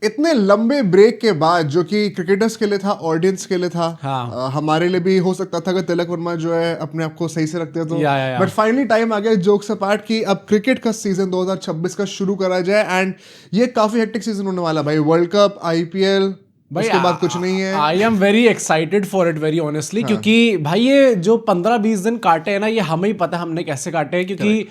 इतने लंबे ब्रेक के बाद, जो कि क्रिकेटर्स के लिए था, ऑडियंस के लिए था, हाँ। हमारे लिए भी हो सकता था कि तिलक वर्मा जो है अपने आप को सही से रखते तो, या। बट फाइनली टाइम आ गया जोक्स अपार्ट कि अब क्रिकेट का सीजन 2026 का शुरू करा जाए। एंड ये काफी हेक्टिक सीजन होने वाला भाई। वर्ल्ड कप, आईपीएल, भाई उसके बाद कुछ नहीं है। I am very excited for it, very honestly, क्योंकि भाई ये जो 15-20 दिन काटे हैं ना, ये हमें ही पता है हमने कैसे काटे हैं, क्योंकि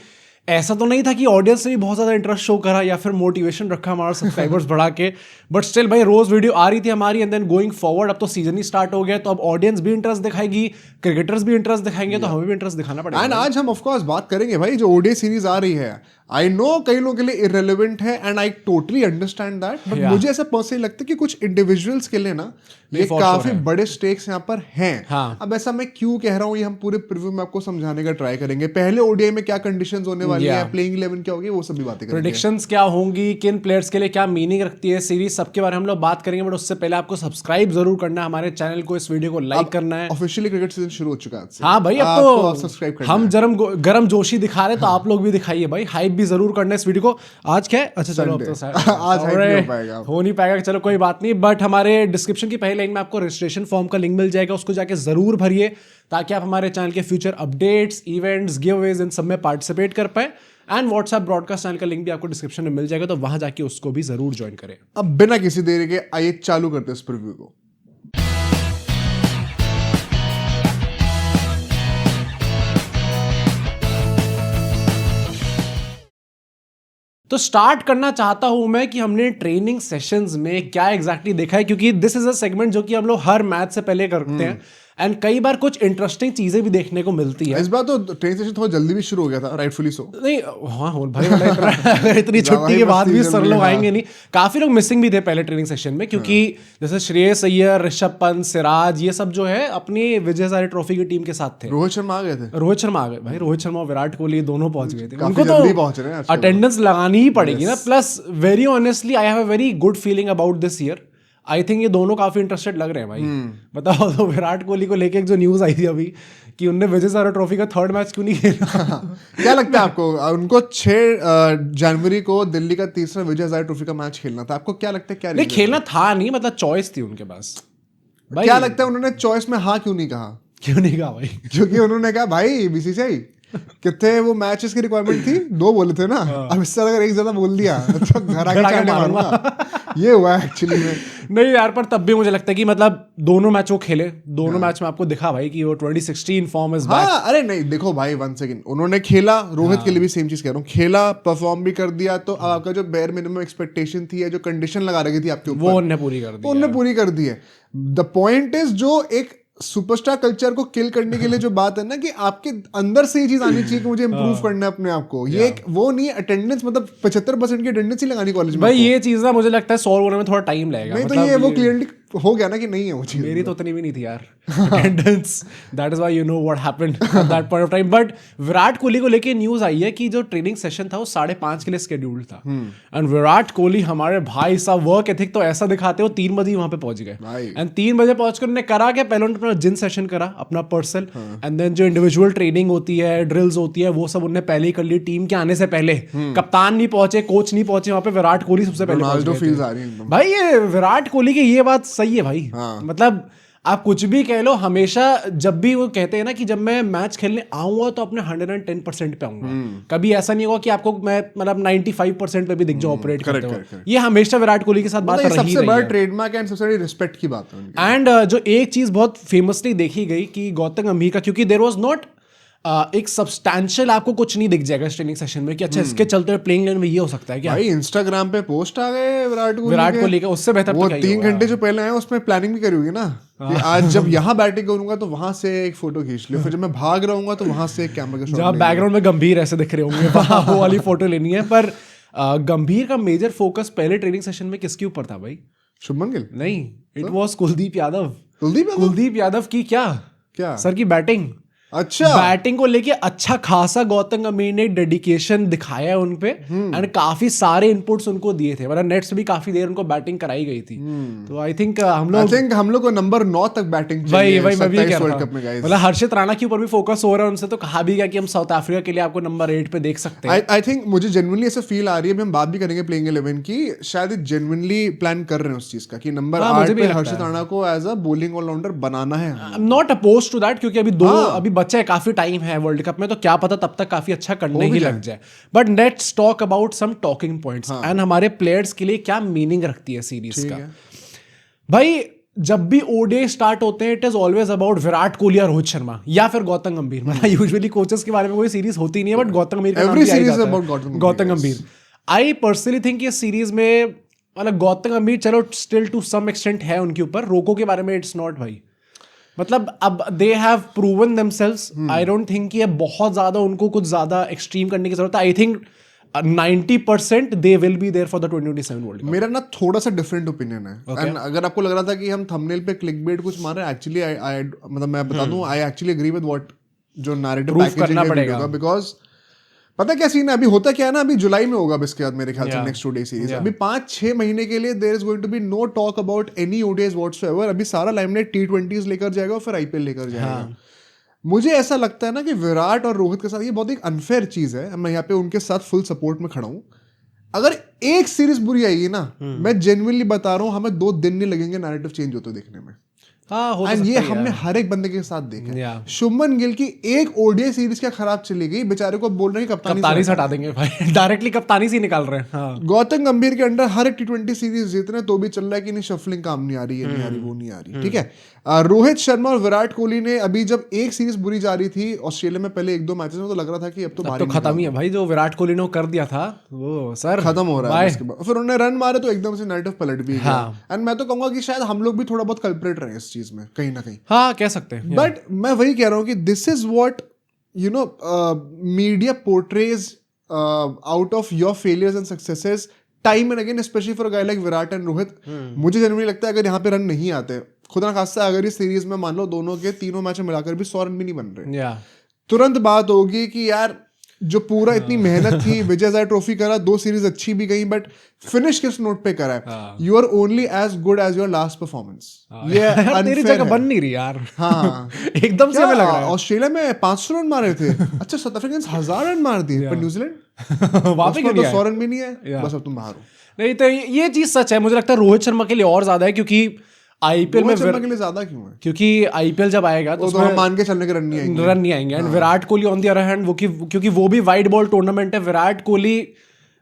ऐसा तो नहीं था कि ऑडियंस ने भी बहुत ज्यादा इंटरेस्ट शो करा या फिर मोटिवेशन रखा हमारा सब्सक्राइबर्स बढ़ा के, बट स्टिल भाई रोज वीडियो आ रही थी हमारी, एंड देन गोइंग फॉरवर्ड अब तो सीजन ही स्टार्ट हो गया, तो अब ऑडियंस भी इंटरेस्ट दिखाएगी, क्रिकेटर्स भी इंटरेस्ट दिखाएंगे, तो हमें भी इंटरेस्ट दिखाना पड़ेगा। एंड आज हम ऑफ कोर्स बात करेंगे भाई, जो ओडीआई सीरीज आ रही है, आई नो कई लोगों के लिए इररिलेवेंट है and I totally understand that, but मुझे ऐसा पर्सनली लगता है कि कुछ इंडिविजुअल्स के लिए ना ये काफी बड़े स्टेक्स यहाँ पर हैं। हाँ। अब ऐसा मैं क्यों कह रहा हूँ, ये हम पूरे प्रीव्यू में आपको समझाने का ट्राई करेंगे। पहले ओडीआई में क्या कंडीशंस होने वाली है, प्लेइंग 11 क्या होगी, वो सब भी बातें करेंगे। प्रेडिक्शंस क्या होंगी, किन प्लेयर्स के लिए क्या मीनिंग रखती है सीरीज, सबके बारे में हम लोग बात करेंगे, बट उससे पहले आपको सब्सक्राइब जरूर करना है हमारे चैनल को, इस वीडियो को लाइक करना है। ऑफिशियली क्रिकेट सीजन शुरू हो चुका है आज से। हाँ भाई, अब आपको सब्सक्राइब तो करना हम गरम जोशी दिखा रहे, तो आप लोग भी दिखाइए भाई, हाइप भी जरूर करना है इस वीडियो को। आज क्या है, अच्छा चलो अब तो आज हाइप नहीं हो पाएगा, हो नहीं पाएगा, चलो कोई बात नहीं, बट हमारे डिस्क्रिप्शन की पहली लाइन में आपको रजिस्ट्रेशन फॉर्म का लिंक मिल जाएगा, उसको जाके जरूर भरिए, ताकि आप हमारे चैनल के फ्यूचर अपडेट्स, इवेंट्स, गिवअवेज इन सब में पार्टिसिपेट कर पाए। एंड व्हाट्सएप ब्रॉडकास्ट चैनल का लिंक भी आपको डिस्क्रिप्शन में मिल जाएगा, तो वहां जाके उसको भी जरूर ज्वाइन करें। अब बिना किसी देरी के आइए चालू करते हैं इस प्रीव्यू को। तो स्टार्ट करना चाहता हूं मैं कि हमने ट्रेनिंग सेशंस में क्या एग्जैक्टली देखा है, क्योंकि दिस इज अ सेगमेंट जो कि हम लोग हर मैच से पहले करते हैं, एंड कई बार कुछ इंटरेस्टिंग चीजें भी देखने को मिलती है। इस बार तो ट्रेनिंग सेशन थोड़ा जल्दी भी शुरू हो गया था, राइटफुली सो। नहीं हाँ हो भाई, इतनी छुट्टी के बाद भी सर लोग आएंगे नहीं, काफी लोग मिसिंग भी थे पहले ट्रेनिंग सेशन में, क्योंकि जैसे श्रेयस अय्यर, ऋषभ पंत, सिराज, ये सब जो है अपनी विजय हजारे ट्रॉफी की टीम के साथ थे। रोहित शर्मा आ गए थे। रोहित शर्मा आ गए भाई, रोहित शर्मा और विराट कोहली दोनों पहुंच गए थे, काफी उनको जल्दी तो पहुंच रहे हैं अटेंडेंस लगानी ही पड़ेगी ना। Plus very honestly I have a very good feeling about this year. I think ये दोनों काफी इंटरेस्टेड लग रहे हैं भाई। बताओ तो, विराट कोहली को लेके एक जो न्यूज आई थी अभी कि उनने विजय हजारे ट्रॉफी का 3rd मैच क्यों नहीं खेला। क्या लगता है आपको, उनको 6 जनवरी को दिल्ली का 3रा विजय हजारे ट्रॉफी का मैच खेलना था, आपको क्या लगता है क्या नहीं खेलना था नहीं, मतलब चॉइस थी उनके पास भाई। क्या लगता है उन्होंने चॉइस में हाँ क्यों नहीं कहा? क्यों नहीं कहा भाई? क्योंकि उन्होंने कहा भाई बीसीसीआई कितने वो मैचेस की रिक्वायरमेंट थी, 2 बोले थे ना, अब इससे अगर एक ज्यादा बोल दिया तो घर आके चाटे मारूंगा। ये हुआ एक्चुअली में। नहीं यार, पर तब भी मुझे लगता है कि मतलब दोनों मैच वो खेले, दोनों मैच में आपको दिखा भाई कि वो 2016 फॉर्म इज बैक। हाँ, अरे नहीं देखो भाई, 1 सेकंड, उन्होंने खेला, रोहित के लिए भी सेम चीज कह रहा हूँ, खेला, परफॉर्म भी कर दिया, तो अब आपका जो बेयर मिनिमम एक्सपेक्टेशन थी या जो कंडीशन लगा रखी थी आपके ऊपर, वो उन्होंने पूरी कर दी, उन्होंने पूरी कर दी है। द पॉइंट इज, जो एक सुपरस्टार कल्चर को किल करने के लिए जो बात है ना, कि आपके अंदर से ये चीज आनी चाहिए कि मुझे इंप्रूव करना है अपने आप को। ये एक वो नहीं है अटेंडेंस, मतलब 75% की अटेंडेंस ही लगानी कॉलेज में भाई। ये चीज ना मुझे लगता है सॉल्व होने में थोड़ा टाइम लगेगा। नहीं तो ये वो क्लियरली हो गया ना कि नहीं है वो चीज। मेरी तो उतनी भी नहीं थी यार attendance, that is why you know what happened at that point of time. But Virat Kohli को लेके न्यूज आई है कि जो ट्रेनिंग सेशन था वो 5:30 के लिए शेड्यूल्ड था, एंड विराट कोहली हमारे भाई साहब वर्क एथिक तो ऐसा दिखाते हो, 3 बजे वहां पे पहुंच गए, एंड 3 बजे पहुंचकर उन्होंने करा क्या, पहले उन्होंने अपना जिम सेशन करा अपना पर्सनल, एंड देन जो इंडिविजुअल ट्रेनिंग होती है, ड्रिल्स होती है, वो सब उन्होंने पहले ही कर ली टीम के आने से पहले। कप्तान नहीं पहुंचे, कोच नहीं पहुंचे, वहां पे विराट कोहली सबसे पहले पहुंच गए। भाई ये विराट कोहली की ये बात सही है भाई। मतलब आप कुछ भी कह लो, हमेशा जब भी वो कहते हैं ना कि जब मैं मैच खेलने आऊंगा तो अपने 110% पे आऊंगा, कभी ऐसा नहीं होगा कि आपको मैं मतलब 95% पे भी दिख जाओ ऑपरेट करते हुए। ये हमेशा विराट कोहली के साथ बात रही है, सबसे बड़ा ट्रेडमार्क एंड सबसे बड़ी रिस्पेक्ट की बात है। एंड जो एक चीज बहुत फेमसली देखी गई कि गौतम गंभीर का, क्योंकि देयर वाज नॉट एक सब्सटैंशियल, आपको कुछ नहीं दिख जाएगा ट्रेनिंग सेशन में कि अच्छा इसके चलते हुए प्लेइंग लाइन में ये हो सकता है क्या। भाई इंस्टाग्राम पे पोस्ट आ गए विराट कोहली का, उससे बेहतर वो 3 घंटे जो पहले आए उसमें प्लानिंग भी करी होगी ना कि आज जब यहाँ बैटिंग करूंगा तो वहां से एक फोटो खींच लियो, फिर जब मैं भाग रहा हूँ तो वहां से एक कैमरा का शॉट, जहाँ बैकग्राउंड में गंभीर ऐसे दिख रहे होंगे वहां वो वाली फोटो लेनी है। पर गंभीर का मेजर फोकस पहले ट्रेनिंग सेशन में किसके ऊपर था भाई? शुभमन गिल नहीं, इट वाज कुलदीप यादव। कुलदीप यादव की क्या क्या सर की बैटिंग, अच्छा बैटिंग को लेके अच्छा खासा गौतम गंभीर ने डेडिकेशन दिखाया है उनपे एंड काफी सारे इनपुट्स उनको दिए थे, मतलब नेट्स भी काफी देर उनको बैटिंग कराई गई थी। तो आई थिंक हम लोग को नंबर 9 तक बैटिंग वही मैं भी कह वर्ल्ड रहा कप में था, मतलब हर्षित राणा के ऊपर भी फोकस हो रहा है उनसे, तो कहा भी गया कि हम साउथ अफ्रीका के लिए आपको नंबर 8 पे देख सकते हैं। आई थिंक मुझे जेन्युइनली ऐसा फील आ रही है, अभी हम बात भी करेंगे प्लेइंग 11 की, शायद जेन्युइनली प्लान कर रहे हैं उस चीज का कि नंबर 8 पे हर्षित राणा को एज अ बॉलिंग ऑलराउंडर बनाना है। I am not opposed to that, क्योंकि अभी बच्चा है, काफी टाइम है वर्ल्ड कप में, तो क्या पता तब तक काफी अच्छा करने ही लग जाए। But let's talk about some talking points and हमारे प्लेयर्स के लिए क्या मीनिंग रखती है सीरीज का। भाई जब भी ओडीआई स्टार्ट होते हैं it is always about Virat Kohli और रोहित शर्मा या फिर गौतम गंभीर, मतलब यूजुअली कोचेस के बारे में कोई सीरीज होती नहीं है, बट गौतम गंभीर का नाम भी आ जाता है, गौतम गंभीर। आई पर्सनली थिंक ये सीरीज में मतलब गौतम गंभीर चलो स्टिल टू सम एक्सटेंट है उनके ऊपर, रोको के बारे में इट्स नॉट भाई, मतलब अब they have proven themselves. I don't think कि बहुत ज्यादा उनको कुछ ज्यादा एक्सट्रीम करने की जरूरत है। I think 90% they will be there for the 2027 world cup. मेरा ना थोड़ा सा डिफरेंट ओपिनियन है एंड अगर आपको लग रहा था कि हम थंबनेल पे क्लिकबेट कुछ मार रहे हैं, एक्चुअली मतलब मैं बता दूं I actually agree with what जो नैरेटिव पैकेजिंग है वीडियो का, बिकॉज पता क्या सीन है, अभी होता क्या है ना, अभी जुलाई में होगा इसके बाद मेरे ख्याल से नेक्स्ट 2 डे सीरीज, अभी 5-6 महीने के लिए there is going to be no talk about any ODIs whatsoever. अभी सारा लाइमलाइट T20s लेकर जाएगा और फिर आईपीएल लेकर जाएगा। मुझे ऐसा लगता है ना कि विराट और रोहित के साथ ये बहुत एक अनफेयर चीज है, मैं यहाँ पे उनके साथ फुल सपोर्ट में खड़ा हूँ। अगर एक सीरीज बुरी आएगी ना, मैं जेन्युइनली बता रहा हूँ, हमें 2 दिन नहीं लगेंगे नैरेटिव चेंज होते देखने में। एंड ये हमने हर एक बंदे के साथ देखा। शुभमन गिल की एक ओडीआई सीरीज क्या खराब चली गई, बेचारे को बोल रहे हैं कप्तानी से हटा देंगे भाई, डायरेक्टली कप्तानी से निकाल रहे हैं। हाँ। गौतम गंभीर के अंडर हर एक T20 सीरीज जीत रहे, तो भी चल रहा है कि नहीं शफलिंग काम नहीं आ रही है, नहीं आ रही, वो नहीं आ रही, ठीक है। रोहित शर्मा और विराट कोहली ने अभी जब एक सीरीज बुरी जा रही थी ऑस्ट्रेलिया में पहले 1-2 मैचेस में, तो लग रहा था कि अब तो खत्म ही है भाई, जो विराट कोहली ने कर दिया था वो सर खत्म हो रहा है। फिर उन्होंने रन मारे तो एकदम से नैरेटिव पलट भी गया। एंड मैं तो कहूंगा कि शायद हम लोग भी थोड़ा बहुत कल्प्रेट रहे इस चीज में कहीं ना कहीं, हाँ कह सकते हैं। बट मैं वही कह रहा हूँ कि this is what you know media portrays out of your failures and successes time and again, specially for a guy like Virat and Rohit. मुझे जनरली लगता है अगर यहाँ पे रन नहीं आते, खुदा खासा अगर इस सीरीज में मान लो दोनों के तीनों मैच मिलाकर भी 100 रन भी नहीं बन रहे, तुरंत बात होगी कि यार जो पूरा इतनी मेहनत थी, विजय हजारे ट्रॉफी करा, 2 सीरीज अच्छी भी गई, बट फिनिश किस नोट पे करा है, you are only as good as your last performance. ये तेरी जगह बन नहीं रही यार। हाँ एकदम से हमें लग रहा है ऑस्ट्रेलिया में 500 रन मारे थे, अच्छा साउथ अफ्रीकन 1000 रन मार दिए, पर न्यूजीलैंड वहां पे तो 100 रन भी नहीं है, बस अब तुम बाहर हो। नहीं तो ये चीज सच है, मुझे लगता है रोहित शर्मा के लिए और ज्यादा है, क्योंकि आईपीएल में के लिए ज्यादा क्यों है, क्योंकि आईपीएल जब आएगा तो हम मान के चलने के रन नहीं आएंगे। And Virat Kohli on the other hand वो क्योंकि वो भी वाइड बॉल टूर्नामेंट है, विराट कोहली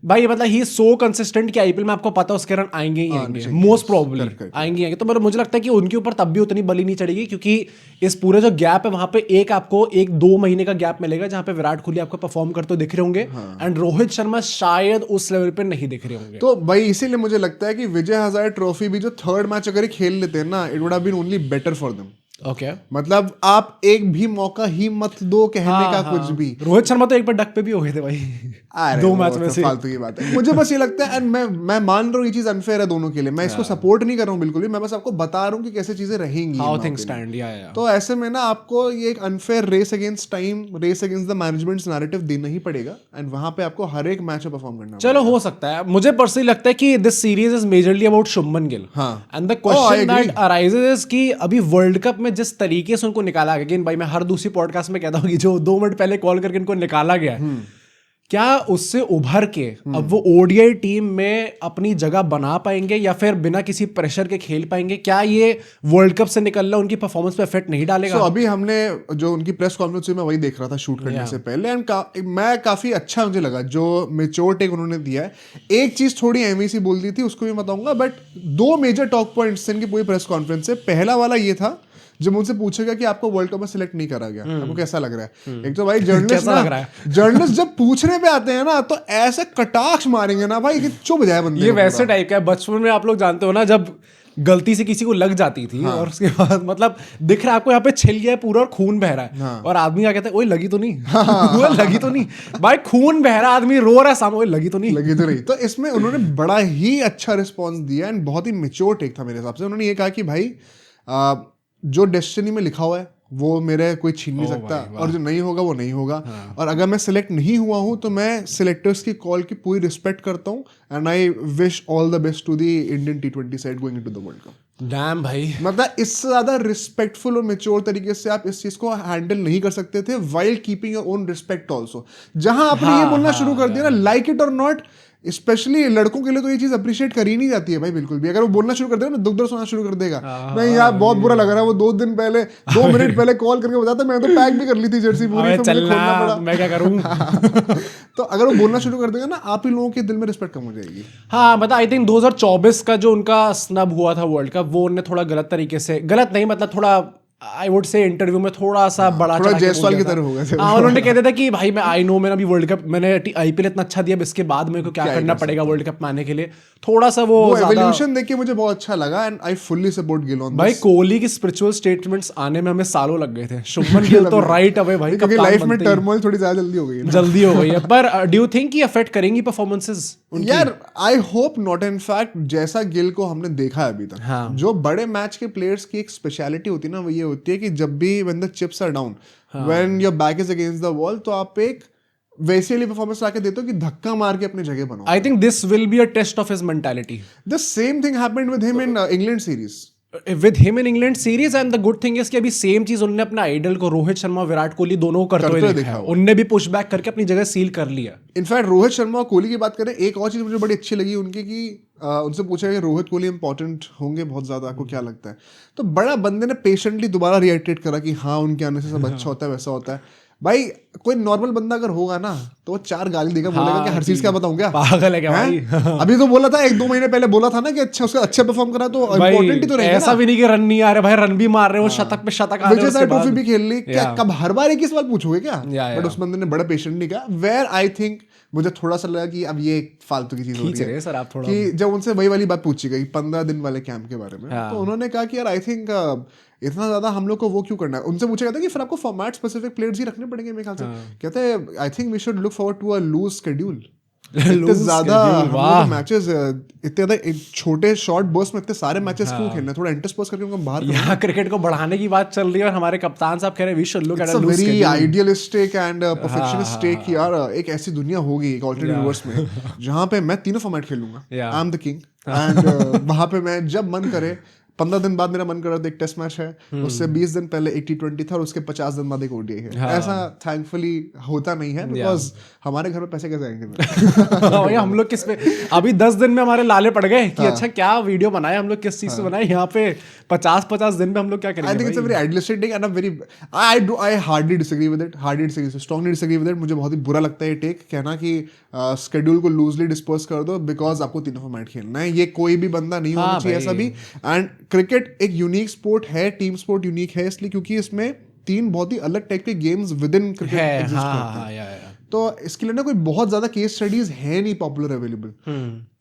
भाई मतलब ही सो कंसिस्टेंट कि आईपीएल में आपको पता है उसके रन आएंगे ही आएंगे, मोस्ट प्रोबेबली आएंगे। तो मतलब मुझे लगता है कि उनके ऊपर तब भी उतनी बली नहीं चढ़ेगी, क्योंकि इस पूरे जो गैप है वहां पे आपको 1-2 महीने का गैप मिलेगा जहां पे विराट कोहली आपको परफॉर्म करते दिख रहे होंगे एंड रोहित शर्मा शायद उस लेवल पे नहीं दिख रहे होंगे। तो भाई इसीलिए मुझे लगता है कि विजय हजारे ट्रॉफी भी जो 3rd मैच अगर खेल लेते हैं ना, it would have been only better for them. Okay मतलब आप एक भी मौका ही मत दो कहने का कुछ भी। रोहित शर्मा तो एक बार डक पे भी हो गए थे भाई 2 मैच में से, फालतू की बात है। मुझे बस ये लगता है एंड मैं मान रहा हूँ ये चीज अनफेयर है दोनों के लिए, मैं इसको सपोर्ट नहीं कर रहा हूँ बिल्कुल भी, मैं बस आपको बता रहा हूँ कि कैसे चीजें रहेंगी, हाउ थिंग्स स्टैंड। तो ऐसे में ना आपको ये एक unfair race against time, race against the management's narrative देना ही पड़ेगा एंड वहां पे आपको हर एक मैच में परफॉर्म करना। चलो हो सकता है, मुझे पर्सनली लगता है कि this series is majorly about Shubman Gill and the question that arises is कि अभी वर्ल्ड कप में जिस तरीके से उनको निकाला गया, अगेन भाई मैं हर दूसरी पॉडकास्ट में कहता हूं कि जो 2 मिनट पहले कॉल करके इनको निकाला गया, क्या उससे उभर के अब वो ओडीआई टीम में अपनी जगह बना पाएंगे या फिर बिना किसी प्रेशर के खेल पाएंगे? क्या ये वर्ल्ड कप से निकलना उनकी परफॉर्मेंस पे इफेक्ट नहीं डालेगा? अभी हमने जो उनकी प्रेस कॉन्फ्रेंस हुई मैं वही देख रहा था शूट करने से पहले एंड मैं काफी अच्छा मुझे लगा जो मेच्योर टेक उन्होंने दिया है। एक चीज थोड़ी एमी सी बोल दी थी उसको भी बताऊंगा, बट 2 मेजर टॉक पॉइंट्स इनकी पूरी प्रेस कॉन्फ्रेंस से। पहला वाला ये था जब मुझसे पूछेगा कि आपको वर्ल्ड कप में सिलेक्ट नहीं करा गया, आपको कैसा लग रहा है? एक तो भाई जर्नलिस्ट जब पूछने पे आते हैं ना तो ऐसे कटाक्ष मारेंगे ना भाई कि चुप जाए बंदे। ये वैसे टाइप का है, बचपन में आप लोग जानते हो ना जब गलती से किसी को लग जाती थी और उसके बाद मतलब दिख रहा है आपको यहाँ पे छिल गया है पूरा और खून बह रहा है और आदमी क्या कहता है, ओए लगी तो नहीं वो लगी तो नहीं भाई, खून बह रहा है, आदमी रो रहा है सामने, ओए लगी तो नहीं। तो इसमें उन्होंने बड़ा ही अच्छा रिस्पॉन्स दिया एंड बहुत ही मेच्योर टेक था मेरे हिसाब से। उन्होंने ये कहा कि भाई जो डेस्टिनी में लिखा हुआ है वो मेरे कोई छीन नहीं सकता, और जो नहीं होगा वो नहीं होगा। और अगर मैं सिलेक्ट नहीं हुआ हूँ तो मैं सिलेक्टर्स की कॉल की पूरी रिस्पेक्ट करता हूँ, and I wish all the best to the Indian T20 side going into the world cup. Damn भाई, मतलब इससे ज्यादा रिस्पेक्टफुल और मेच्योर तरीके से आप इस चीज को हैंडल नहीं कर सकते थे, while keeping your own respect also. जहां आपने ये बोलना शुरू कर दिया ना, लाइक इट और नॉट, स्पेशली लड़कों के लिए तो ये चीज अप्रिशिएट करी नहीं जाती है भाई, बिल्कुल भी। अगर वो बोलना शुरू कर देगा ना, दुख दर्द सुनना शुरू कर देगा, नहीं यार बहुत बुरा लग रहा है, वो 2 दिन पहले 2 मिनट पहले कॉल करके बताता, मैं तो पैक भी कर ली थी जर्सी पूरी, तो मुझे खोलना पड़ा, मैं क्या करूं। तो अगर वो बोलना शुरू कर देगा ना, आप ही लोगों के दिल में रिस्पेक्ट कम हो जाएगी। हाँ मतलब आई थिंक 2024 का जो उनका स्नब हुआ था वर्ल्ड कप, वो उन्हें थोड़ा गलत तरीके से, गलत नहीं मतलब थोड़ा आई वुड से इंटरव्यू में थोड़ा सा बड़ा थोड़ा जायसवाल की तरह हो गया था। हाँ, उन्होंने कहते थे कि भाई मैं आई नो मैंने अभी वर्ल्ड कप, मैंने IPL इतना अच्छा दिया, अब इसके बाद मेरे को क्या करना पड़ेगा वर्ल्ड कप में आने के लिए, थोड़ा सा वो एवोल्यूशन देख के मुझे बहुत अच्छा लगा, and I fully support Gill on this. भाई कोहली की स्पिरिचुअल स्टेटमेंट्स आने में हमें सालों लग गए थे, शुभमन गिल तो राइट अवे भाई, क्योंकि लाइफ में टर्मोइल थोड़ी ज्यादा जल्दी हो गई है, जल्दी हो गई है। पर डू यू थिंक ये अफेक्ट करेंगी परफॉर्मेंसेस? यार I hope not. In fact जैसा गिल को हमने देखा है अभी तक, हाँ। जो बड़े मैच के प्लेयर्स की एक स्पेशलिटी होती है ना, वो ये होती है कि जब भी when the chips are down, when your back is against the wall, तो आप एक वैसी वाली परफॉर्मेंस लाके देते हो कि धक्का मार के अपनी जगह बनाओ। I think this will be a test of his mentality. The same thing happened with him in England series. With him in England series, and the good thing is कि अभी सेम चीज उन्होंने अपने आइडल को रोहित शर्मा विराट कोहली दोनों को करते हुए देखा है, उनने भी पुश बैक करके अपनी जगह सील कर लिया। इनफैक्ट रोहित शर्मा और कोहली की बात करें, एक और चीज मुझे बड़ी अच्छी लगी उनकी कि उनसे पूछा कि रोहित कोहली इंपॉर्टेंट होंगे बहुत ज्यादा, आपको क्या लगता है? तो बड़ा बंदे ने पेशेंटली दोबारा रिएक्टेट करा कि हाँ उनके आने से सब अच्छा होता है, वैसा होता है। भाई कोई नॉर्मल बंदा अगर होगा ना, तो वो 4 गाली देगा, बोलेगा कि हर चीज क्या बताऊं क्या, पागल है क्या भाई? अभी तो बोला था 1-2 महीने पहले बोला था ना कि अच्छा उसका अच्छा परफॉर्म करा तो इंपॉर्टेंट ही तो रहेगा। ऐसा भी नहीं कि रन नहीं आ रहे भाई, रन भी मार रहे हो, शतक पे शतक आ रहे हो, ट्रॉफी भी खेल ली, क्या कब हर बार एक ही सवाल पूछोगे क्या? बट उस बंदे ने बड़ा पेशेंटली कहा, वेयर आई थिंक मुझे थोड़ा सा लगा कि अब ये फालतू की चीज हो रही है सर आप थोड़ा, कि जब उनसे वही वाली बात पूछी गई 15 दिन वाले कैंप के बारे में, तो उन्होंने कहा कि यार आई थिंक इतना ज्यादा हम लोग को वो क्यों करना है। उनसे पूछा गया था कि फिर आपको फॉर्मेट स्पेसिफिक प्लेयर्स ही रखने पड़ेंगे मेरे ख्याल से। कहते हैं I think we should look forward to a loose schedule. इतने ज्यादा मैचेस, इतने ज्यादा एक छोटे शॉर्ट बर्स्ट में इतने सारे मैचेस क्यों खेलना है? थोड़ा इंटरस्पर्स करके उनको बाहर यहाँ क्रिकेट को बढ़ाने की बात चल रही है और हमारे कप्तान साहब कह रहे हैं we should look at a loose very idealistic and perfectionist take कि यार एक ऐसी दुनिया होगी एक ऑल्टरनेट यूनिवर्स में जहां पे मैं तीनों फॉर्मेट खेलूंगा, I am the king, and वहां पे मैं जब मन करे 15 दिन बाद मेरा मन कर रहा था एक टेस्ट मैच है, उससे 20 दिन पहले एक T20 था और उसके 50 दिन बाद एक ODI है। ऐसा थैंकफुली होता नहीं है, बिकॉज हमारे घर में पैसे कैसे आएंगे? हम लोग किस पे अभी 10 दिन में हमारे लाले पड़ गए कि अच्छा क्या वीडियो बनाए हम लोग, किस चीज से बनाए, यहाँ पे 50 दिन में हम लोग क्या करेंगे? I think it's a very idealistic take and a very I hardly disagree with it, strongly disagree with it. मुझे बहुत ही बुरा लगता है ये टेक, कहना कि शेड्यूल को लूजली डिस्पर्स कर दो बिकॉज आपको तीनों फॉर्मेट खेलना है। ये कोई भी बंदा नहीं होना चाहिए ऐसा भी। एंड क्रिकेट एक यूनिक स्पोर्ट है, टीम स्पोर्ट यूनिक है इसलिए क्योंकि इसमें 3 बहुत ही अलग टाइप के games with in cricket exist करते हैं। तो इसके लिए ना कोई बहुत ज्यादा केस स्टडीज है नहीं पॉपुलर अवेलेबल,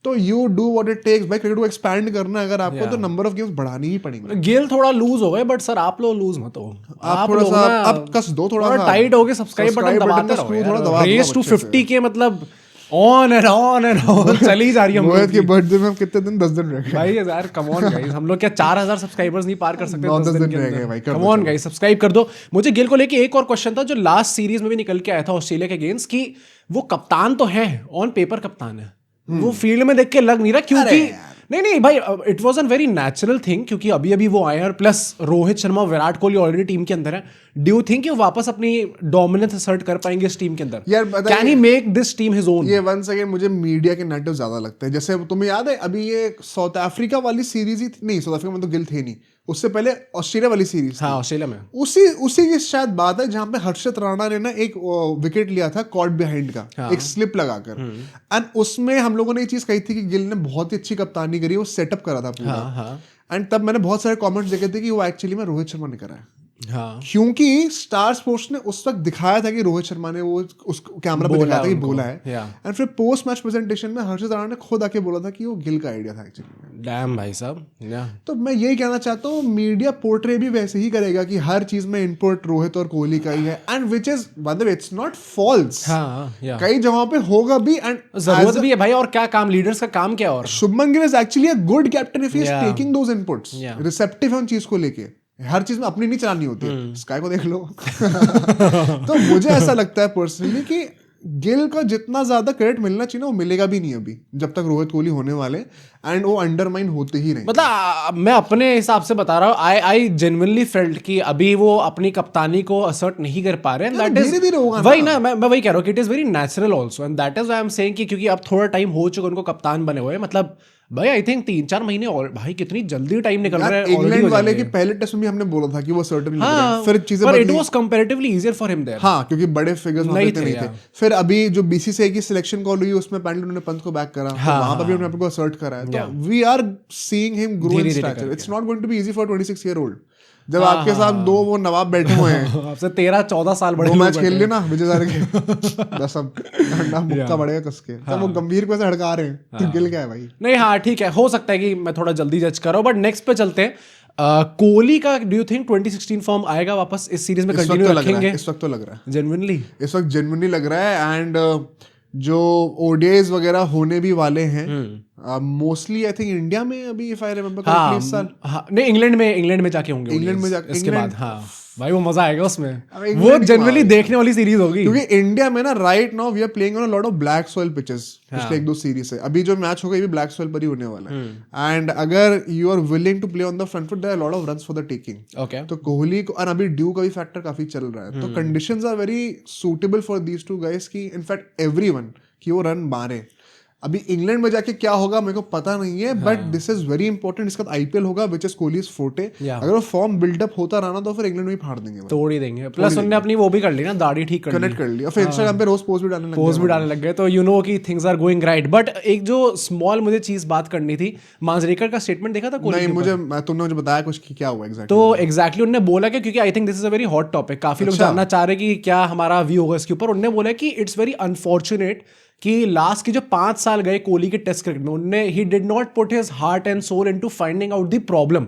तो you do what it takes. भाई क्रिकेट को एक्सपैंड करना है अगर आपको, तो नंबर ऑफ गेम्स बढ़ानी ही पड़ेंगे। गेल थोड़ा लूज हो गए, बट सर आप लोग लूज मत हो, आप थोड़ा सा अब कस दो, थोड़ा टाइट हो गए, सब्सक्राइब बटन दबाते रहो, रेस टू 50 के मतलब ऑन एंड ऑन चली जा रही है। मोहित के बर्थडे में हम कितने दिन 10 दिन रह गए भाई यार, कम ऑन गाइस, हम लोग क्या 4000 सब्सक्राइबर्स नहीं पार कर सकते 10 दिन रह गए भाई, कम ऑन गाइस सब्सक्राइब कर दो। मुझे गिल को लेके एक और क्वेश्चन था जो लास्ट सीरीज में भी निकल के आया था ऑस्ट्रेलिया के अगेंस्ट, कि वो कप्तान तो है, ऑन पेपर कप्तान है, वो फील्ड में देख के लग नहीं रहा, क्योंकि नहीं भाई it was an very natural thing, क्योंकि अभी वो आए हैं, plus Rohit Sharma Virat Kohli already team के अंदर है। डू यू थिंक वो वापस अपनी डोमिनेंस असर्ट कर पाएंगे इस टीम के अंदर? Can he make this team his own? ये वंस अगेन मुझे मीडिया के नैरेटिव ज्यादा लगते हैं। जैसे तुम्हें याद है अभी ये साउथ अफ्रीका वाली सीरीज ही नहीं, साउथ अफ्रीका में तो गिल थे नहीं, उससे पहले ऑस्ट्रेलिया वाली सीरीज, हाँ ऑस्ट्रेलिया में उसी की शायद बात है जहां पे हर्षित राणा ने ना एक विकेट लिया था कॉर्ड बिहाइंड का, एक स्लिप लगाकर, एंड उसमें हम लोगों ने ये चीज कही थी कि गिल ने बहुत ही अच्छी कप्तानी करी, वो सेटअप करा था पूरा। एंड तब मैंने बहुत सारे कमेंट्स देखे थे कि वो एक्चुअली में रोहित शर्मा ने करा है। हाँ। क्योंकि स्टार स्पोर्ट्स ने उस वक्त दिखाया था कि रोहित शर्मा ने वो उस कैमरा पे दिखाया था कि बोला है, एंड फिर पोस्ट मैच प्रेजेंटेशन में हर्षित राणा ने खुद आके बोला था कि वो गिल का आइडिया था एक्चुअली। डैम भाई साहब। तो मैं यही कहना चाहता हूँ, मीडिया पोर्ट्रे भी वैसे ही करेगा कि हर चीज में इनपुट रोहित और कोहली का ही है, and which is by the way it's not false, कई जगहों पे होगा भी, एंड जरूरत भी है भाई। और क्या काम, लीडर्स का काम क्या? और Shubman Gill is actually a good captain if he is taking those inputs, receptive है उन चीज को लेके। हर चीज में अपनी नहीं चलानी होती है, स्काई को देख लो। तो मुझे ऐसा लगता है पर्सनली कि गिल का जितना ज्यादा क्रेडिट मिलना चाहिए ना वो मिलेगा भी नहीं अभी, जब तक रोहित कोहली होने वाले, एंड वो अंडरमाइन होते ही रहेंगे। मतलब मैं अपने हिसाब से बता रहा हूँ, आई जेन्युइनली फेल्ट कि अभी वो अपनी कप्तानी को असर्ट नहीं कर पा रहे हैं। दैट इज धीरे-धीरे होगा वही ना, मैं वही कह रहा हूँ कि it is very natural also, and that is I am saying कि क्योंकि अब थोड़ा टाइम हो चुका उनको कप्तान बने हुए, मतलब भाई आई थिंक 3-4 महीने और भाई कितनी जल्दी टाइम निकल रहा है। इंग्लैंड वाले के पहले टेस्ट में भी हमने बोला था कि वो सर्टेन लग रहा है, फिर चीजें पर इट बदली। Was comparatively easier for him there. हाँ, क्योंकि बड़े फिगर्स वहां पे नहीं थे। यार। फिर अभी जो बीसीसीआई की सिलेक्शन कॉल हुई उसमें पहले उन्होंने पंत को बैक करा, तो वहां पर भी उन्होंने को असर्ट करा है। तो we are seeing him grow in stature. It's not going to be easy for 26 year old. जब आपके साथ दो वो नवाब बैठे हुए हैं, आपसे 13-14 साल बड़े, 2 मैच खेल लिए ना विजय हजारे के, बस अब डंडा मुक्का बढ़ेगा कसके। तब वो गंभीर को ऐसे हड़का रहे हैं, तो गिल क्या है भाई? नहीं हाँ ठीक है, हो सकता है कि मैं थोड़ा जल्दी जज कर रहा हूँ, बट नेक्स्ट पे चलते हैं। कोहली का डू यू थिंक 2016 फॉर्म आएगा वापस इस सीरीज में, कंटिन्यू रखेंगे? इस वक्त तो लग रहा है, जेन्युइनली इस वक्त जेन्युइनली लग रहा है। एंड जो ओडीआईज वगैरह होने भी वाले हैं मोस्टली आई थिंक इंडिया में अभी, इफ आई रिमेंबर करेक्टली, इस साल नहीं इंग्लैंड में जाके होंगे, इंग्लैंड में जाके इसके बाद। हाँ भाई वो मजा आएगा उसमें, इंग्लैंड वो जेन्युइनली देखने वाली सीरीज होगी। क्योंकि इंडिया में ना right now we are playing on a lot of black soil pitches पिछले 1-2 सीरीज से। अभी जो मैच होगा ये भी ब्लैक सॉइल पर ही होने वाला है। एंड अगर you are willing to play on the front foot, there are lot of runs for the taking. Okay, तो कोहली को, और अभी ड्यू का भी फैक्टर काफी चल रहा है, तो conditions are very suitable for these two guys की इनफैक्ट एवरीवन कि वो रन मारे। अभी इंग्लैंड में जाके क्या होगा मेरे को पता नहीं है, but this is very important. इसका आईपीएल होगा विच इज कोहलीज फोर्टे। अगर वो फॉर्म बिल्डअप होता रहा ना तो फिर इंग्लैंड में ही फाड़ देंगे, तोड़ ही देंगे। प्लस उन्होंने अपनी वो भी कर ली ना, दाढ़ी ठीक कर ली, कनेक्ट कर लिया, फिर इंस्टाग्राम पे रोज पोस्ट भी डालने लग गए, तो यू नो कि things are going right. But एक जो स्मॉल मुझे चीज बात करनी थी, मांजरेकर का स्टेटमेंट देखा था कोहली? नहीं, तुमने मुझे बताया कुछ कि क्या हुआ एग्जैक्टली। तो एग्जैक्टली उन्होंने बोला कि, क्योंकि आई think this is a very hot topic, काफी लोग जानना चाह रहे कि क्या हमारा व्यू होगा इसके ऊपर। उन्होंने बोला कि इट्स वेरी अनफॉर्चुनेट कि लास्ट के जो 5 साल गए कोहली के टेस्ट क्रिकेट में, उन्होंने he did not put his heart and soul into finding out the problem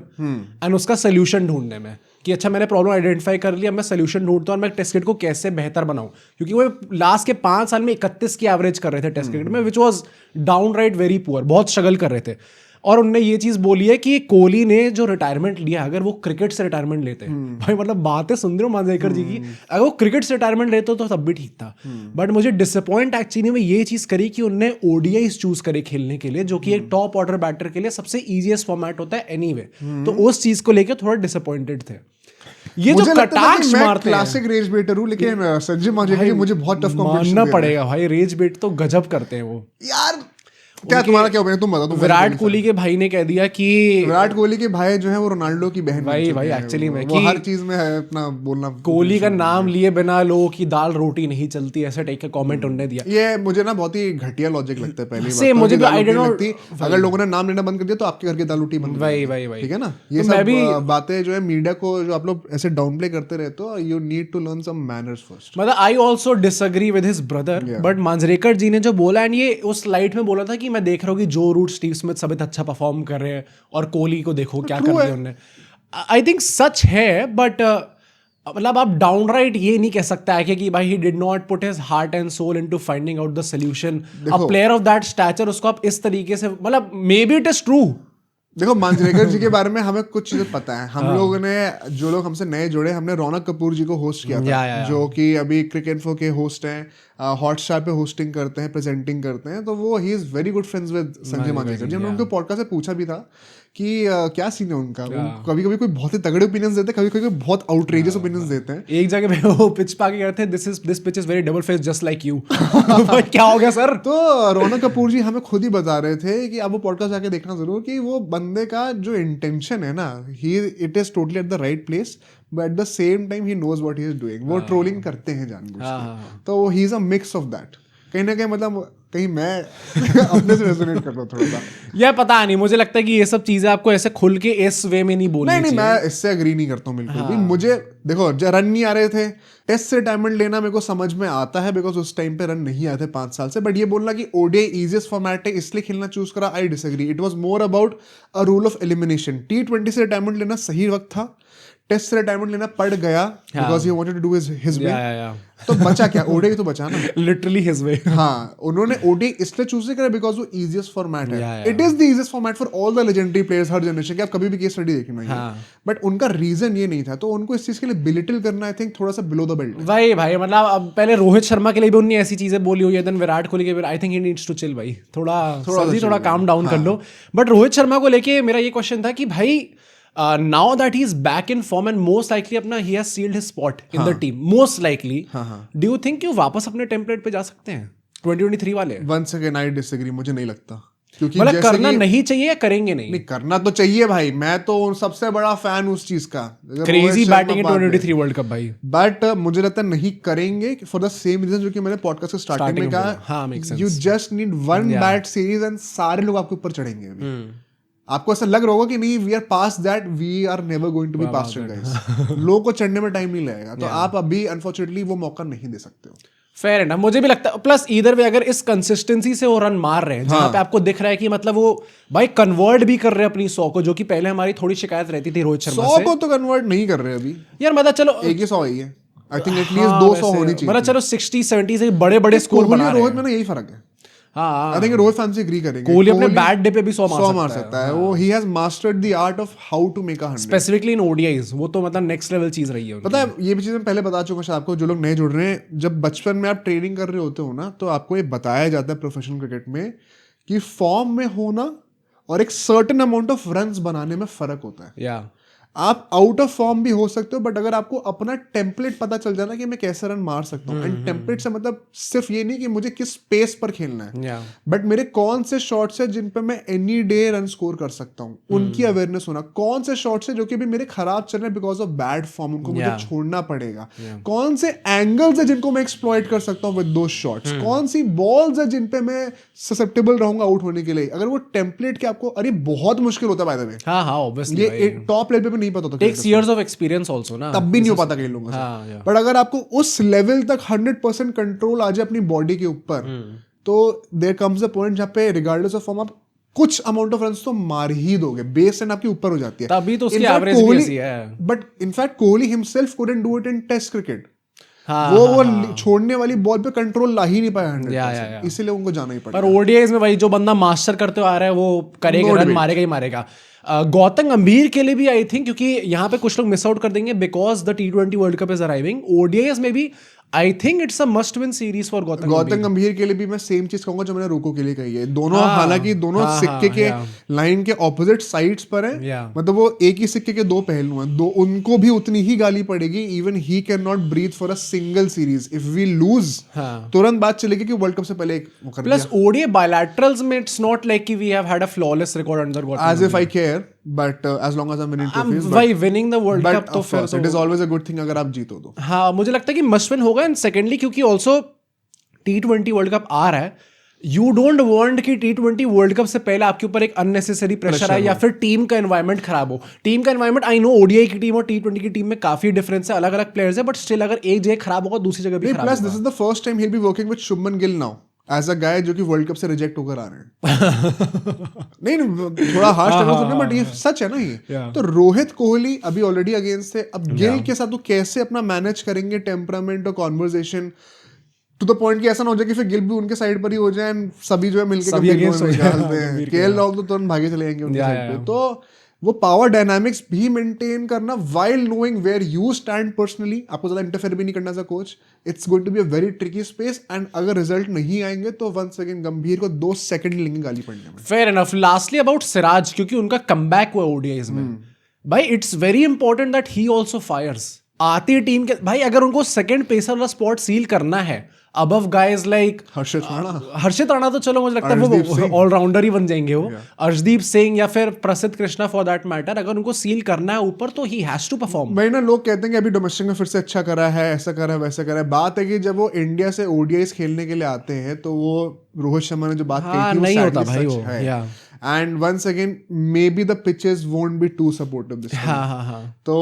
and उसका सोल्यूशन ढूंढने में, कि अच्छा मैंने प्रॉब्लम आइडेंटिफाई कर लिया, मैं सोल्यूशन ढूंढता हूँ और मैं टेस्ट क्रिकेट को कैसे बेहतर बनाऊं। क्योंकि वो लास्ट के 5 साल में 31 की एवरेज कर रहे थे टेस्ट क्रिकेट में, which was down right very poor, बहुत स्ट्रगल कर रहे थे। और उनने ये चीज बोली है कि कोहली ने जो रिटायरमेंट लिया, अगर वो क्रिकेट से रिटायरमेंट लेते हैं, भाई मतलब बातें सुन रहे हो मांजरेकर जी की, अगर वो क्रिकेट से रिटायरमेंट लेते तो तब भी ठीक था। बट मुझे डिसअपॉइंट एक्चुअली में ये चीज करी कि उनने ओडीआईज चूज करे खेलने के लिए, जो कि एक टॉप ऑर्डर बैटर के लिए सबसे इजीएस्ट फॉर्मेट होता है एनीवे। तो उस चीज को लेकर थोड़ा डिसअपॉइंटेड थे। ये जो कटाक्ष मारते हैं, क्लासिक रेज बेटर हूं, लेकिन संजय मांजरेकर मुझे बहुत टफ कॉम्पिटिशन मानना पड़ेगा भाई, रेज बेट तो गजब करते हैं वो यार। क्या तुम्हारा क्या ओपिनियन, तुम बताओ। विराट कोहली के भाई ने कह दिया कि विराट कोहली के भाई जो है वो रोनाल्डो की बहन, भाई एक्चुअली में वो हर चीज में है अपना बोलना, कोहली का नाम लिए बिना लोगों की दाल रोटी नहीं चलती, ऐसे टाइप का कमेंट उन्होंने दिया। ये मुझे ना बहुत ही घटिया लॉजिक लगता है। पहली बात मुझे भी आई डोंट नो, अगर लोगों ने नाम लेना बंद कर दिया तो आपके घर की दाल रोटी बंद, भाई ठीक है ना। ये सब बातें जो है मीडिया को जो आप लोग ऐसे डाउन प्ले करते रहते हो, you need to learn some manners first. मतलब I also disagree with his brother, but Manjrekar ji ने जो बोला, एंड ये उस लाइट में बोला था कि मैं देख रहा हूँ कि जो रूट, स्टीव स्मिथ सब अच्छा परफॉर्म कर रहे हैं और कोहली को देखो क्या कर दिया उन्होंने। आई थिंक सच है, बट मतलब आप डाउन राइट ये नहीं कह सकता है कि भाई he did not put his heart and soul into finding out the solution. A player of that stature, उसको आप इस तरीके से, मतलब maybe it is true. देखो मांजरेकर जी के बारे में हमें कुछ चीजें पता है। हम लोगों ने, जो लोग हमसे नए जुड़े, हमने रौनक कपूर जी को होस्ट किया था, जो कि अभी क्रिकेट के होस्ट हैं, हॉटस्टार पे होस्टिंग करते हैं, प्रेजेंटिंग करते हैं। तो वो he is very good friends with Sanjay Manjrekar ji. हमने उनके पॉडकास्ट से पूछा भी था कि क्या सीन है उनका। कभी कभी कोई बहुत ही तगड़े ओपिनियंस देते हैं, कभी कभी बहुत आउटरेजियस ओपिनियंस देते हैं। एक जगह पे वो पिच पे आके कहते हैं this pitch is very double face just like you. क्या हो गया सर? तो रौनक कपूर जी हमें खुद ही बता रहे थे कि आप वो पॉडकास्ट जाके देखना जरूर, कि वो बंदे का जो इंटेंशन है ना, it is totally at the right place, but at the same time he knows what he is doing. वो ट्रोलिंग करते हैं जानबूझ के, तो he is a mix of that. कहीं ना कहीं मतलब कहीं मैं अपने से रेजोनेट कर रहा हूं थोड़ा सा। यार पता नहीं, मुझे लगता है कि ये सब चीजें आपको ऐसे खुल के इस वे में नहीं बोलनी चाहिए। नहीं, मैं इससे एग्री नहीं करता हूँ बिल्कुल भी। मुझे देखो, रन नहीं आ रहे थे, टेस्ट से रिटायरमेंट लेना मेरे को समझ में आता है, बिकॉज उस टाइम पे रन नहीं आए थे 5 साल से। बट ये बोलना कि ओडीआई इजीएस्ट फॉर्मेट है इसलिए खेलना चूज करा, I disagree. It was more about a rule of elimination. T20 से रिटायरमेंट लेना सही वक्त था, टेस्ट से रिटायरमेंट लेना पड़ गया because he wanted to do his way, या तो बचा क्या, ओडीआई तो बचा ना। Literally his way. हाँ, उन्होंने ओडीआई इसलिए चूज नहीं करा बिकॉज वो इजीएस्ट फॉर्मेट है। Yeah. It is the easiest format for all the legendary players हर जनरेशन के, आप कभी भी केस स्टडी देखना है, बट उनका रीजन ये नहीं था, तो उनको इस चीज के लिए बिलिटल करना आई थिंक थोड़ा सा बिलो द बेल्ट। भाई मतलब अब पहले रोहित शर्मा के लिए भी उन्होंने ऐसी चीजें बोली हुई है, देन विराट कोहली के, I think he needs to chill भाई, थोड़ा काम डाउन कर लो। बट रोहित शर्मा को लेके मेरा ये क्वेश्चन था कि भाई now that he is back in form and most likely अपना he has sealed his spot in the team most likely, do you think कि वो वापस अपने टेम्पलेट पे जा सकते हैं 2023 वाले? वंस अगेन आई डिसएग्री, मुझे नहीं लगता, क्योंकि मतलब करना नहीं चाहिए या करेंगे नहीं करना तो चाहिए भाई, मैं तो सबसे बड़ा फैन उस चीज का, crazy batting in 2023 world cup भाई, बट मुझे लगता है नहीं करेंगे फॉर द सेम रीजन जो कि मैंने पॉडकास्ट के स्टार्टिंग में कहा, you just need one bad series and सारे लोग आपके ऊपर चढ़ेंगे अभी। आपको ऐसा लग रहा होगा कि नहीं we are past that, we are never going to be past it guys, लोगों को चढ़ने में टाइम नहीं लगेगा, तो आप अभी अनफॉर्चुनेटली वो मौका नहीं दे सकते हो। फेयर है ना, मुझे भी लगता है। प्लस इधर वे अगर इस कंसिस्टेंसी से वो रन मार रहे हैं जहां पे आपको दिख रहा है कि मतलब वो भाई कन्वर्ट भी कर रहे हैं अपनी 100 को, जो कि पहले हमारी थोड़ी शिकायत रहती थी रोहित शर्मा 100 को तो कन्वर्ट नहीं कर रहे अभी यार, मतलब चलो एक ही 100 ही है, आई थिंक एटलीस्ट 200 होनी चाहिए, मतलब चलो 60-70 से बड़े स्कोर बना रहे हैं। रोहित में ना यही फर्क है। हाँ, I think Rohit fans agree करेंगे, कोहली अपने बैड डे पे भी 100 मार सकता है, वो he has mastered the art of how to make a 100, specifically in ODIs, वो तो मतलब नेक्स्ट लेवल चीज रही है। पता है ये भी चीज मैं पहले बता चुका हूं आपको, जो लोग नए जुड़ रहे हैं, जब बचपन में आप ट्रेनिंग कर रहे होते हो ना, तो आपको ये बताया जाता है प्रोफेशनल क्रिकेट में कि फॉर्म में होना और एक सर्टेन अमाउंट ऑफ रन्स बनाने में फर्क होता है। या आप आउट ऑफ फॉर्म भी हो सकते हो, बट अगर आपको अपना टेम्पलेट पता चल जाना कि मैं कैसे रन मार सकता हूँ, एंड टेम्पलेट से मतलब सिर्फ ये नहीं कि मुझे किस पेस पर खेलना है, बट मेरे कौन से शॉट्स है जिन पे मैं एनी डे रन स्कोर कर सकता हूँ, उनकी अवेयरनेस होना, कौन से शॉट्स है जो कि भी मेरे खराब चल रहे हैं बिकॉज ऑफ बैड फॉर्म, उनको मुझे छोड़ना पड़ेगा, कौन से एंगल्स है जिनको मैं एक्सप्लॉइट कर सकता हूँ विद दोस शॉट्स, कौन सी बॉल्स है जिन पे मैं ससेप्टेबल रहूंगा आउट होने के लिए। अगर वो टेम्पलेट के आपको, अरे बहुत मुश्किल होता है बाय द वे, हाँ ऑब्वियसली ये टॉप लेवल पे नहीं पता होता, takes years of experience also ना, तब भी नहीं हो पाता कई लोगों से। बट अगर आपको उस लेवल तक 100% कंट्रोल आ जाए अपनी बॉडी के ऊपर, तो देयर कम्स अ पॉइंट जहाँ पे रिगार्डलेस ऑफ फॉर्म आप कुछ अमाउंट ऑफ रन्स तो मार ही दोगे, बेस एंड आपके ऊपर हो जाती है, तभी तो उसकी एवरेज भी ऐसी है। But in fact Kohli himself couldn't do it in test cricket, वो छोड़ने वाली बॉल पे कंट्रोल ला ही नहीं पाया 100%, इसीलिए उनको जाना ही पड़ा। पर ओडीआईज में भाई जो बंदा मास्टर करते आ रहा है वो करेगा, रन मारेगा ही मारेगा। गौतम गंभीर के लिए भी आई थिंक, क्योंकि यहाँ पे कुछ लोग मिस आउट कर देंगे because the T20 world cup is arriving, ODIs में भी आई think it's a must win series for Gautam गंभीर के लिए भी मैं सेम चीज कहूंगा जो मैंने रोको के लिए कही है। दोनों हालांकि दोनों सिक्के के लाइन के ऑपोजिट साइड्स पर है, मतलब वो एक ही सिक्के के दो पहलू हैं, दो उनको भी उतनी ही गाली पड़ेगी। Even he can not breathe for a single series, if we lose तुरंत बात चलेगी कि वर्ल्ड कप से पहले एक प्लस ओडीआई बायलैटरल्स में इट्स नॉट लाइक कि we have had a flawless record under Gautam, as if I care, but as long as I'm winning trophies, भाई विनिंग द वर्ल्ड कप तो फिर it is always a good thing अगर आप जीतो तो। हाँ मुझे लगता है कि मस्ट विन होगा। एंड सेकेंडली क्योंकि ऑल्सो T20 वर्ल्ड कप आ रहा है, यू डोंट वांट कि T20 वर्ल्ड कप से पहले आपके ऊपर एक अननेसेसरी प्रेशर आए या फिर टीम का एनवायरनमेंट खराब हो। टीम का एनवायरनमेंट आई नो ओडीआई की टीम और T20 की टीम में काफी डिफरेंस है, अलग अलग प्लेयर्स है, बट स्टिल अगर एक जगह खराब होगा दूसरी जगह भी खराब होगा। Plus this is the first time he will be working with Shubman Gill now as a guy जो कि वर्ल्ड कप से रिजेक्ट होकर आ रहे हैं। नहीं थोड़ा हार्श सुनने, बट ये सच है ना ये। तो रोहित कोहली अभी ऑलरेडी अगेंस्ट है, अब गिल के साथ वो कैसे अपना मैनेज करेंगे टेम्परामेंट और कॉन्वर्सेशन टू द पॉइंट कि ऐसा ना हो जाए कि फिर गिल भी उनके साइड पर ही हो जाए, सभी जो है मिलकर केएल राहुल तो तुरंत भागे चले जाएंगे उनके साइड पे। तो वो पावर डायनामिक्स भी मेंटेन करना while knowing where you stand personally, आपको ज्यादा इंटरफेयर भी नहीं करना as a coach, it's going to be a very tricky space. And अगर रिजल्ट नहीं आएंगे तो वंस अगेन गंभीर को 2 सेकंड लेंगे गाली पड़ने में। Fair enough. Lastly about Siraj, क्योंकि उनका कमबैक हुआ ओडीआईज में, भाई it's very important that he also fires. आती टीम के भाई अगर उनको सेकंड पेसर वाला स्पॉट सील करना है above guys like Harshit Rana, तो चलो मुझे लगता है वो ऑलराउंडर ही बन जाएंगे वो, अर्शदीप सिंह या फिर प्रसिद्ध कृष्णा फॉर दैट मैटर, अगर उनको सील करना है ऊपर तो ही हैज टू परफॉर्म। भाई ना लोग कहते हैं कि अभी डोमेस्टिक में फिर से अच्छा करा है, ऐसा करा है, वैसा करा है। बात है कि जब वो इंडिया से ओडीआईस खेलने के लिए आते हैं तो वो रोहित शर्मा ने जो बात कही थी नहीं होता भाई वो है। And once again maybe the pitches won't be too supportive this time. तो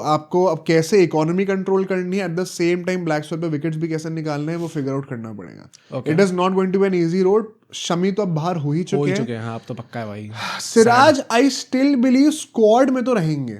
आपको अब कैसे इकोनॉमी कंट्रोल करनी है, at the same time black spot पे विकेट्स भी कैसे निकालने हैं, वो फिगर आउट करना पड़ेगा। It is not going to be an easy road. Shami तो अब बाहर हो ही चुके हैं। हाँ अब तो पक्का है भाई। Siraj I still believe squad में तो रहेंगे,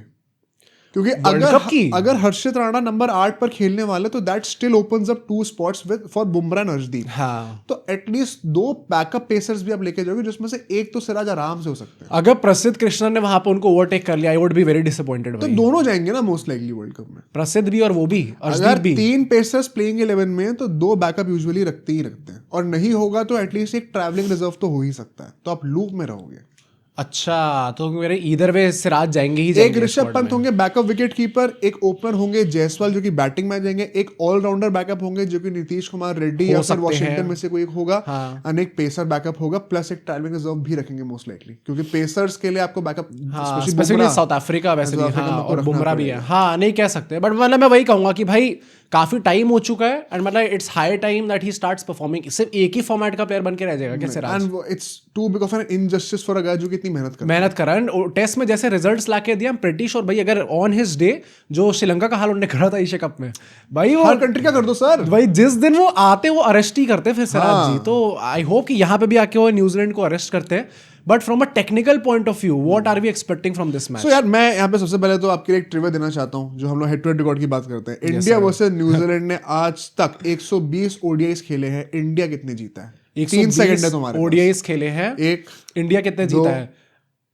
क्योंकि अगर हर्षित राणा नंबर 8 पर खेलने वाले तो that still opens up 2 spots with for Bumrah and Arshdeep. हाँ, तो एटलीस्ट 2 बैकअप पेसर्स भी आप लेके जाओगे जिसमें से एक तो सिराज आराम से हो सकते हैं। अगर प्रसिद्ध कृष्णन ने वहां पे उनको ओवरटेक कर लिया, I would be very disappointed. तो दोनों जाएंगे ना मोस्ट लाइकली वर्ल्ड कप में, प्रसिद्ध भी और वो भी, अगर अर्शदीप भी। 3 पेसर्स प्लेइंग 11 में तो 2 बैकअप यूजुअली रखते ही रखते हैं, और नहीं होगा तो एटलीस्ट एक ट्रैवलिंग रिजर्व तो हो ही सकता है, तो आप लूप में रहोगे। अच्छा, तो मेरे इधर वे सिराज जाएंगे ही एक जाएंगे ऋषभ squad पंत में। होंगे बैकअप विकेट कीपर, एक ओपनर होंगे जायसवाल जो कि बैटिंग में जाएंगे, एक ऑलराउंडर बैकअप होंगे जो कि नीतीश कुमार रेड्डी हो या फिर सकते वॉशिंगटन हैं। में से कोई एक होगा, हाँ। और एक पेसर बैकअप होगा, प्लस एक ट्रैवलिंग रिजर्व भी रखेंगे मोस्ट लाइकली, क्योंकि पेसर्स के लिए आपको बैकअप हाँ, स्पेसिफिकली साउथ अफ्रीका वैसे भी, अफ्रीका में हाँ, आपको और रखना बुमराह भी है। पड़ेगा। हाँ, नहीं कह सकते, बट मतलब मैं वही कहूंगा कि भाई काफी टाइम हो चुका है, एंड मतलब it's high time that he starts performing. सिर्फ एक ही फॉर्मेट का प्लेयर बन के रह जाएगा क्या Siraj? And it's too big of an injustice for a guy जो कि इतनी मेहनत कर मेहनत कर रहा है, टेस्ट में जैसे रिजल्ट्स लाके दिया, प्रिटी श्योर भाई अगर ऑन हिज डे जो श्रीलंका का हाल उन्होंने करा था एशिया कप में, भाई वो हर कंट्री का कर दो सर भाई जिस दिन वो आते वो अरेस्ट ही करते फिर सिराज हाँ। जी। तो आई होप कि यहाँ पे भी आके वो न्यूजीलैंड को अरेस्ट करते हैं। But from a technical point of view what are we expecting from this match? So यार मैं यहाँ पे सबसे पहले तो आपके लिए एक ट्रिविया देना चाहता हूँ, जो हम लोग हेड टू हेड रिकॉर्ड की बात करते हैं। इंडिया वर्सेस न्यूजीलैंड ने आज तक 120 ओडीआईज खेले हैं, इंडिया कितने जीता है? 3 सेकंड है तुम्हारे ओडीआईज खेले हैं, एक इंडिया कितने दो, जीता है?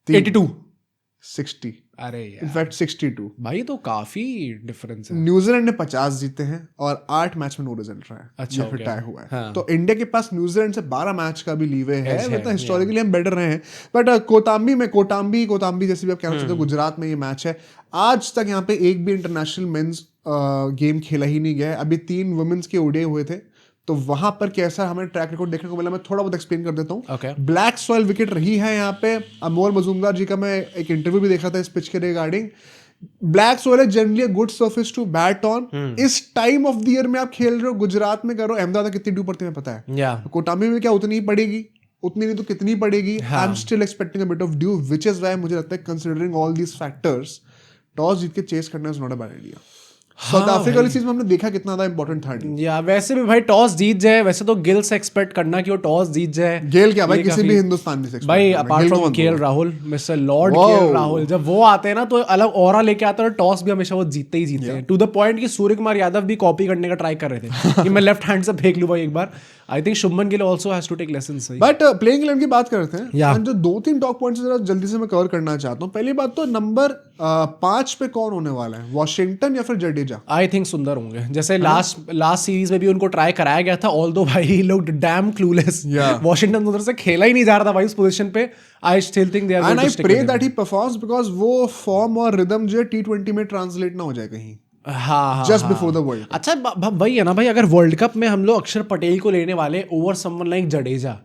82 60 अरे यार इनफैक्ट 62। भाई तो काफी डिफरेंस है। न्यूजीलैंड ने 50 जीते हैं और 8 मैच में नो रिजल्ट रहा है, अच्छा, या फिर okay. टाई हुआ है। हाँ। तो इंडिया के पास न्यूजीलैंड से 12 मैच का भी लीवे है, Edge मतलब है, हिस्टोरिकली हम बेटर रहे हैं। बट कोटाम्बी जैसे भी आप कहना चाहते हो, गुजरात में ये मैच है। आज तक यहाँ पे एक भी इंटरनेशनल मेंस गेम खेला ही नहीं गया है। अभी 3 वुमेन्स के ओडीआई हुए थे, तो वहां पर कैसा हमें ट्रैक रिकॉर्ड देखने को मिला, मैं थोड़ा बहुत एक्सप्लेन कर देता हूँ। Okay. ब्लैक सॉइल विकेट रही है यहाँ पे। अमोल मजूमदार जी का मैं एक इंटरव्यू भी देखा था इस पिच के रिगार्डिंग। ब्लैक सोइल है generally a good surface to bat on. इस टाइम ऑफ द ईयर में आप खेल रहे हो, गुजरात में करो, अहमदाबाद कितनी ड्यू पड़ती है पता है? या कोटामी में क्या उतनी ही पड़ेगी, उतनी नहीं तो कितनी पड़ेगी? I am still expecting a bit of due, which is why मुझे लगता है considering all these factors, toss जीत के चेस करना is not a bad idea. South Africa वाली चीज में हमने देखा कितना ज्यादा इंपॉर्टेंट था। या वैसे भी भाई टॉस जीत जाए, वैसे तो गिल से एक्सपेक्ट करना कि वो टॉस जीत जाए। गेल क्या भाई, ये किसी काफी- भी हिंदुस्तानी से भाई expect करना। अपार्ट गेल फ्रॉम को मत केएल बोलो। Rahul, mister Lord Wow. KL Rahul, जब वो आते हैं ना तो अलग ऑरा लेके आते हैं, और टॉस भी हमेशा वो जीतते ही जीतते हैं, टू द पॉइंट कि सूर्य कुमार यादव भी कॉपी करने का ट्राई कर रहे थे कि मैं लेफ्ट हैंड से फेंक लूं भाई एक बार। I think Shubman Gill also has to take lessons. But playing 11 की बात करते हैं, Yeah. और जो 2-3 टॉप पॉइंट्स जरा जल्दी से मैं कवर करना चाहता हूँ। पहली बात तो नंबर 5 पे कौन होने वाला है, वॉशिंगटन या फिर जडेजा? आई थिंक सुंदर होंगे, जैसे लास्ट सीरीज में भी उनको ट्राई कराया गया था, ऑल्दो भाई he looked dam clueless. Yeah. Washington उधर से खेला ही नहीं जा रहा था भाई उस पोजीशन पे। I still think they are and going I to stick pray that he performs, because वो फॉर्म और रिदम जो है T20 में ट्रांसलेट ना हो जाए कहीं हाँ जस्ट बिफोर द वर्ल्ड। अच्छा वही है ना भाई, अगर वर्ल्ड कप में हम लोग अक्षर पटेल को लेने वाले over someone like Jadeja,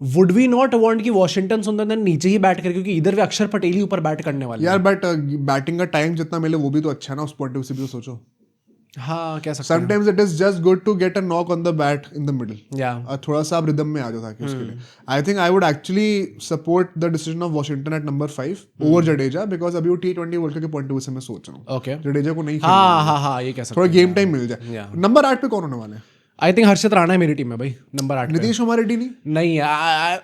would we not want कि वॉशिंगटन सुंदर ने नीचे ही बैट करे, क्योंकि इधर वे अक्षर पटेल ही ऊपर बैट करने वाले यार बट बैटिंग का टाइम जितना मिले वो भी तो अच्छा है ना, उस पॉइंट ऑफ व्यू से भी तो सोचो। हाँ कह सकते हैं। Sometimes it is just good to get a knock on the bat in the middle, या थोड़ा सा आप रिदम में आ जाओ ताकि उसके लिए। I think I would actually support the decision of Washington at number 5 over Jadeja, because अभी वो T20 वर्ल्ड कप के पॉइंट ऑफ व्यू से मैं सोच रहा हूँ ओके, जडेजा को नहीं हाँ ये कह सकते थोड़ा गेम टाइम मिल जाए। Yeah. नंबर 8 पे कौन होने वाले हैं? आई थिंक हर्षित राणा है मेरी टीम में भाई नंबर 8 नीतीश कुमार रेड्डी नहीं?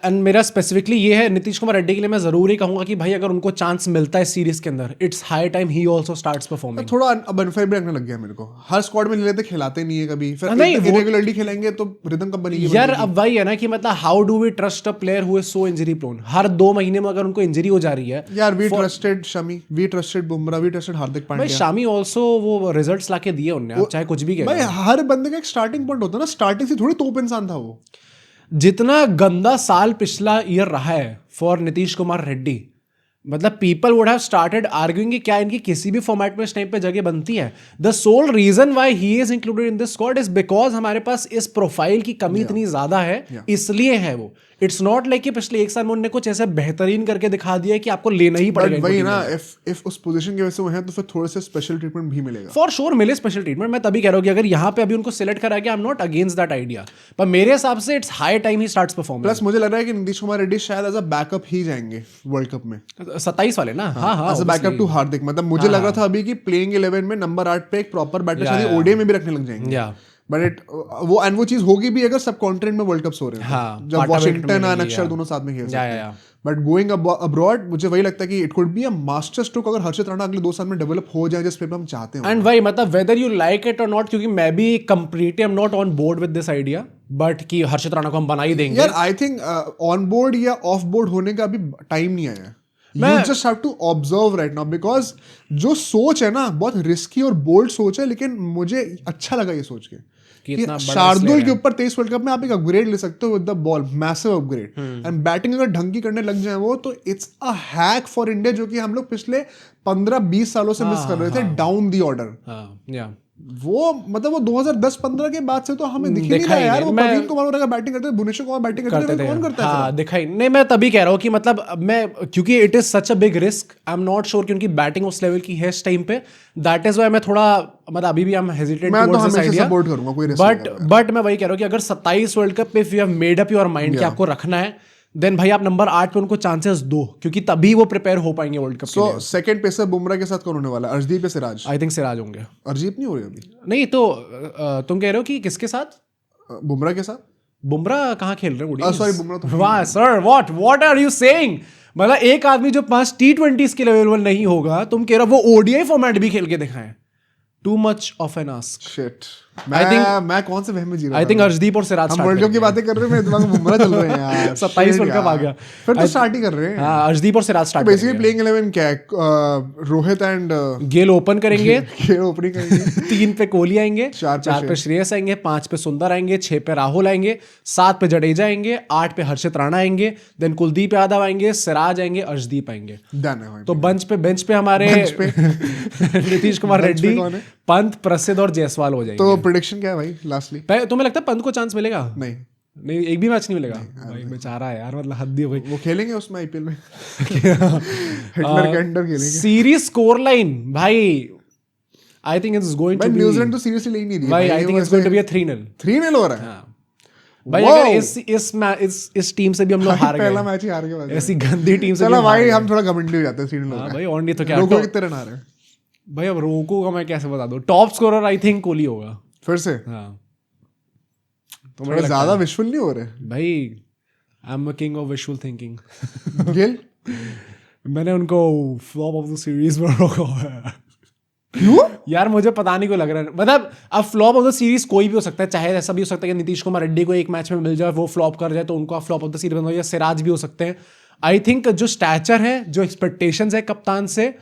एंड मेरा स्पेसिफिकली ये है, नीतीश कुमार रेड्डी के लिए मैं जरूर ही कहूंगा कि भाई अगर उनको चांस मिलता है सीरीज के अंदर, it's high time he also starts performing. थोड़ा अब अनफेयर भी लगने लग गया मेरे को, हर स्क्वाड में ले लेते खिलाते नहीं है कभी, फिर नहीं, इरेगुलरली खेलेंगे तो रिदम कब बनेगी? यार अब वही है ना कि मतलब how do we trust a player who is so injury prone? हर 2 महीने में अगर उनको इंजरी हो जा रही है। यार we trusted Shami, we trusted Bumrah, we trusted Hardik भाई पांड्या। शामी आल्सो वो रिजल्ट्स लाके दिए उन्होंने, आप चाहे कुछ भी कह भाई हर बंदे का एक स्टार्टिंग पॉइंट होता है ना, स्टार्टिंग से थोड़ी तोप इंसान था वो। जितना गंदा साल पिछला ईयर रहा है फॉर नीतीश कुमार रेड्डी, मतलब people would have started arguing कि क्या इनकी किसी भी फॉर्मेट में इस टाइम पे जगह बनती है। The sole reason why he is included in this squad is because हमारे पास इस प्रोफाइल की कमी इतनी ज्यादा है, इसलिए है वो। इट्स नॉट लाइक कि पिछले 1 साल में उन्होंने कुछ ऐसे बेहतरीन करके दिखा दिया है कि आपको लेना ही पड़ेगा। वही ना, इफ उस पोजीशन की वजह से वो हैं तो फिर थोड़े से स्पेशल ट्रीटमेंट भी मिलेगा। फॉर श्योर मिले स्पेशल ट्रीटमेंट। मैं तभी कह रहा हूँ कि अगर यहाँ पे अभी उनको सिलेक्ट करा गया, आई am not against that idea, पर मेरे हिसाब से it's high time he starts performing. Plus मुझे लग रहा है कि नीतीश कुमार रेड्डी शायद एज अ बैकअप ही जाएंगे वर्ल्ड कप में, 27 वाले ना। हाँ एज अ बैकअप टू हार्दिक। मतलब मुझे लग रहा था अभी कि प्लेइंग 11 में नंबर 8 पे एक प्रॉपर बैटर शायद ओडीआई में भी रखने लग जाएंगे। बट इट वो चीज होगी भी अगर सब कॉन्टिनेंट में वर्ल्ड कप्स हो रहे हैं हाँ, जब part of it वॉशिंगटन में और नहीं, अक्षर yeah. दोनों साथ में खेल सकते Yeah, हैं yeah. बट गोइंग अब्रॉड मुझे वही लगता है कि it could be a master stroke अगर हर्षित राणा अगले 2 साल में डेवलप हो जाए जिस पे हम चाहते हैं एंड वही मतलब वेदर यू लाइक इट और नॉट, क्योंकि मैं भी completely am not on board with this idea, but कि हर्षित राणा को हम बना ही देंगे। यार आई थिंक ऑन बोर्ड या ऑफ बोर्ड होने का अभी टाइम नहीं आया है। You just have to observe right now because जो सोच है ना बहुत रिस्की और बोल्ड सोच है, लेकिन मुझे अच्छा लगा ये सोच के कि शार्दुल के ऊपर 23 वर्ल्ड कप में आप एक अपग्रेड ले सकते हो with the ball, massive upgrade, and batting अगर ढंग की करने लग जाए वो तो it's a hack for India जो कि हम लोग पिछले 15-20 सालों से मिस कर रहे थे डाउन दी ऑर्डर। वो मतलब वो 2010-15 के बाद से तो हमें दिख ही नहीं रहा यार। वो प्रवीण कुमार वगैरह बैटिंग करते थे, भुवनेश्वर कुमार बैटिंग करते थे, कौन करता है? हाँ, दिखाई नहीं। मैं तभी कह रहा हूँ कि मतलब मैं, क्योंकि it is such a big risk, I am not sure कि उनकी बैटिंग उस लेवल की है इस टाइम पे, दैट इज व्हाई मैं थोड़ा मतलब अभी भी I am hesitate towards this idea, support करूंगा कोई रिस्क बट मैं वही कह रहा हूँ कि अगर 27 वर्ल्ड कप पे if you have made up your mind कि आपको रखना है, देन भाई आप नंबर 8 पे उनको चांसेस दो, क्योंकि तभी वो प्रिपेयर हो पाएंगे वर्ल्ड कप के लिए। सो सेकंड पेसर बुमराह के साथ कौन होने वाला है? अर्शदीप या सिराज? आई थिंक सिराज होंगे। अर्शदीप नहीं हो रही अभी? नहीं तो तुम कह रहे हो कि किसके साथ? बुमराह के साथ। बुमराह कहाँ खेल रहे हैं? सॉरी बुमराह तो वाह sir, what are you saying? मतलब एक आदमी जो 5 T20s के लेवल नहीं होगा, तुम कह रहे हो वो ओडीआई फॉर्मेट भी खेल के दिखाएं? Too much of an ask. Shit, मैं कौन से वहम में जी रहा हूं? आई थिंक अर्शदीप और सिराज हम वर्ल्ड कप की बातें कर रहे हैं, मेरे दिमाग में बुमराह चल रहे हैं यार। 27 वर्ल्ड कप आ गया, फिर तो स्टार्ट ही कर रहे हैं। हाँ, अर्शदीप और सिराज स्टार्ट बेसिकली प्लेइंग 11 क्या है? रोहित एंड गेल ओपन करेंगे, गेल ओपनिंग करेंगे, 3 पे कोहली आएंगे, 4 पे श्रेयस आएंगे, 5 पे सुंदर आएंगे, 6 पे राहुल आएंगे, 7 पे जडेजा आएंगे, 8 पे हर्षित राणा आएंगे, देन कुलदीप यादव आएंगे, सिराज आएंगे, अर्शदीप आएंगे। डन है भाई। तो बेंच पे हमारे नीतीश कुमार रेड्डी, पंत, प्रसिद्ध और जायसवाल हो जाएंगे। तो प्रेडिक्शन क्या है भाई लास्टली? तुम्हें लगता है पंत को चांस मिलेगा? नहीं, एक भी मैच नहीं मिलेगा भाई, बेचारा है यार, मतलब हद ही हो गई। वो खेलेंगे उसमें आईपीएल में हिटलर के अंडर खेलेंगे। सीरीज स्कोर लाइन भाई, I think it's going to be, New Zealand तो सीरियसली ले ही नहीं रही भाई। I think it's going to be 3-0 3-0 हो रहा है भाई। अगर इस टीम से भी हम लोग हार गए, पहला मैच ही हार गए, ऐसी गंदी टीम से चलो भाई हम थोड़ा घमंडी हो जाते हैं। 3-0 हां भाई, और नहीं तो क्या। रोको कितने रन आ रहे हैं भाई? अब रोको का मैं कैसे बता दूं? Top scorer I think Kohli होगा फिर से। हां, तो थोड़ा ज्यादा विजुअल नहीं हो रहे भाई? I am a king of visual thinking. Gill मैंने उनको फ्लॉप ऑफ द सीरीज में रखा है। क्यों यार? मुझे पता नहीं क्यों लग रहा है, मतलब अब फ्लॉप ऑफ द सीरीज कोई भी हो सकता है, चाहे ऐसा भी हो सकता है कि नीतीश कुमार रेड्डी को एक मैच में मिल जाए, वो फ्लॉप कर जाए तो उनको फ्लॉप ऑफ द सीरीज बना, या सिराज भी हो सकते हैं। आई थिंक जो स्टैचर है, जो एक्सपेक्टेशंस है कप्तान से,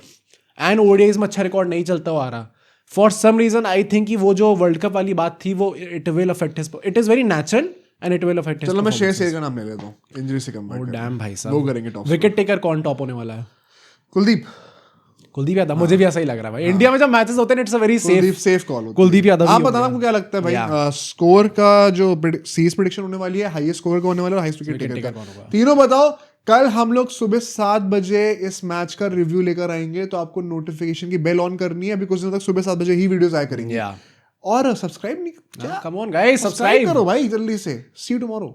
एंड ओडीआईज में अच्छा रिकॉर्ड नहीं चलता हुआ आ रहा, for some reason I think कि वो जो वर्ल्ड कप वाली बात थी वो it will affect his, it is very natural and it will affect his. चलो मैं शेर का नाम ले लेता हूं, इंजरी से कम बैक। डैम भाई साहब, वो करेंगे टॉप। विकेट टेकर कौन टॉप होने वाला है? कुलदीप यादव। मुझे भी ऐसा ही लग रहा है भाई। इंडिया में जब मैचेस होते हैं it's a very safe call होता है। कुलदीप यादव। आप बताना आपको क्या लगता है भाई? स्कोर का जो सीरीज प्रेडिक्शन होने वाली है, हाईएस्ट स्कोर का होने वाला है, हाईएस्ट विकेट टेकर का, तीनों बताओ। कल हम लोग सुबह 7 बजे इस मैच का रिव्यू लेकर आएंगे, तो आपको नोटिफिकेशन की बेल ऑन करनी है। अभी कुछ दिन तक सुबह 7 बजे ही वीडियोस आया करेंगे। और सब्सक्राइब नहीं, क्या? कम ऑन गाइस, सब्सक्राइब करो भाई जल्दी से। सी यू टुमारो।